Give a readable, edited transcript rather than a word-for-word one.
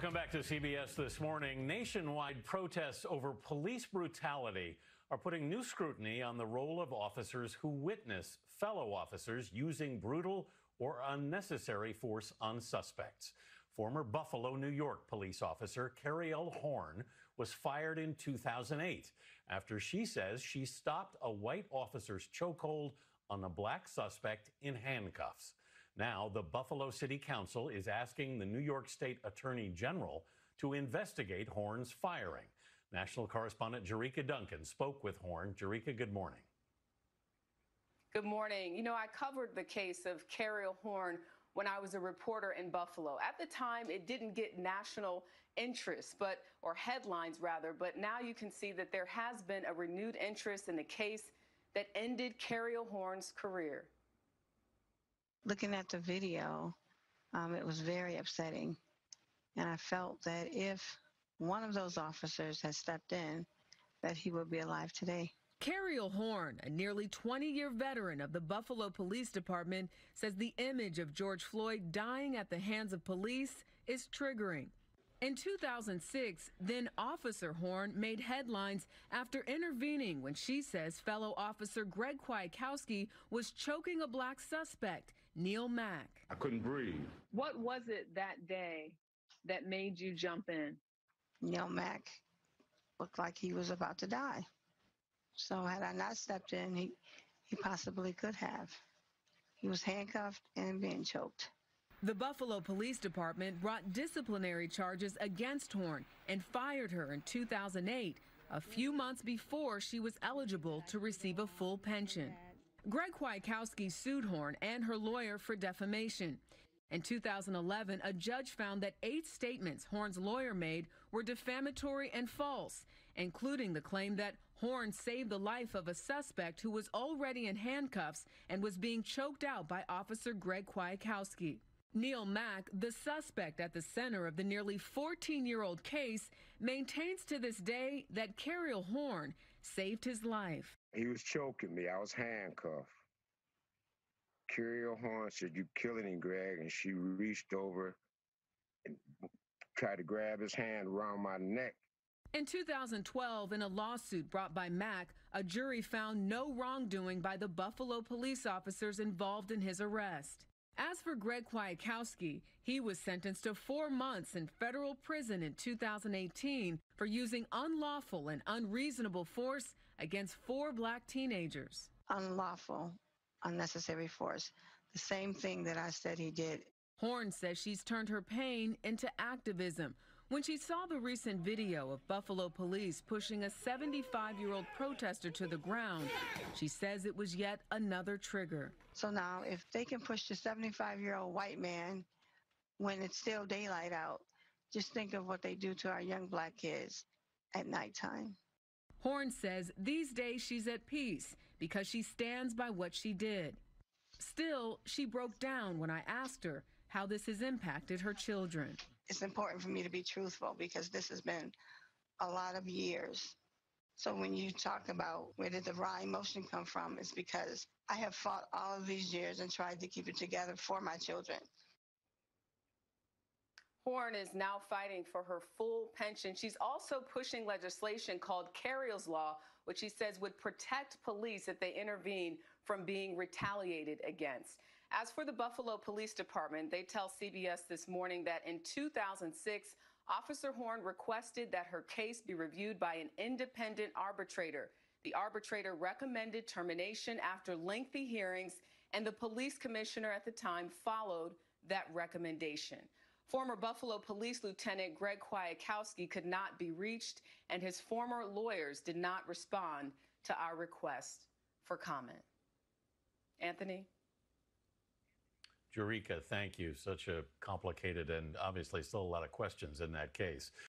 Welcome back to CBS This Morning. Nationwide protests over police brutality are putting new scrutiny on the role of officers who witness fellow officers using brutal or unnecessary force on suspects. Former Buffalo, New York police officer Cariel Horn was fired in 2008 after she says she stopped a white officer's chokehold on a black suspect in handcuffs. Now, the Buffalo City Council is asking the New York State Attorney General to investigate Horn's firing. National correspondent Jericka Duncan spoke with Horn. Jericka, good morning. Good morning. You know, I covered the case of Cariel Horn when I was a reporter in Buffalo. At the time, it didn't get national interest, or headlines rather, but now you can see that there has been a renewed interest in the case that ended Cariel Horn's career. Looking at the video, it was very upsetting. And I felt that if one of those officers had stepped in, that he would be alive today. Cariel Horn, a nearly 20-year veteran of the Buffalo Police Department, says the image of George Floyd dying at the hands of police is triggering. In 2006, then Officer Horn made headlines after intervening when she says fellow officer Greg Kwiatkowski was choking a black suspect, Neil Mack. I couldn't breathe. What was it that day that made you jump in? Neil Mack looked like he was about to die. So had I not stepped in, he possibly could have. He was handcuffed and being choked. The Buffalo Police Department brought disciplinary charges against Horn and fired her in 2008, a few months before she was eligible to receive a full pension. Greg Kwiatkowski sued Horn and her lawyer for defamation. In 2011, a judge found that 8 statements Horn's lawyer made were defamatory and false, including the claim that Horn saved the life of a suspect who was already in handcuffs and was being choked out by Officer Greg Kwiatkowski. Neil Mack, the suspect at the center of the nearly 14-year-old case, maintains to this day that Cariel Horn saved his life. He was choking me. I was handcuffed. Cariel Horn said, "You killing him, Greg," and she reached over and tried to grab his hand around my neck. In 2012, in a lawsuit brought by Mack, a jury found no wrongdoing by the Buffalo police officers involved in his arrest. As for Greg Kwiatkowski, he was sentenced to 4 months in federal prison in 2018 for using unlawful and unreasonable force against 4 black teenagers. Unlawful, unnecessary force, the same thing that I said he did. Horn says she's turned her pain into activism. When she saw the recent video of Buffalo police pushing a 75-year-old protester to the ground, she says it was yet another trigger. So now if they can push the 75-year-old white man when it's still daylight out, just think of what they do to our young black kids at nighttime. Horn says these days she's at peace because she stands by what she did. Still, she broke down when I asked her how this has impacted her children. It's important for me to be truthful because this has been a lot of years. So when you talk about where did the raw emotion come from, it's because I have fought all of these years and tried to keep it together for my children. Horn is now fighting for her full pension. She's also pushing legislation called Cariel's Law, which she says would protect police if they intervene from being retaliated against. As for the Buffalo Police Department, they tell CBS This Morning that in 2006, Officer Horn requested that her case be reviewed by an independent arbitrator. The arbitrator recommended termination after lengthy hearings, and the police commissioner at the time followed that recommendation. Former Buffalo Police Lieutenant Greg Kwiatkowski could not be reached, and his former lawyers did not respond to our request for comment. Anthony? Jericka, thank you. Such a complicated and obviously still a lot of questions in that case.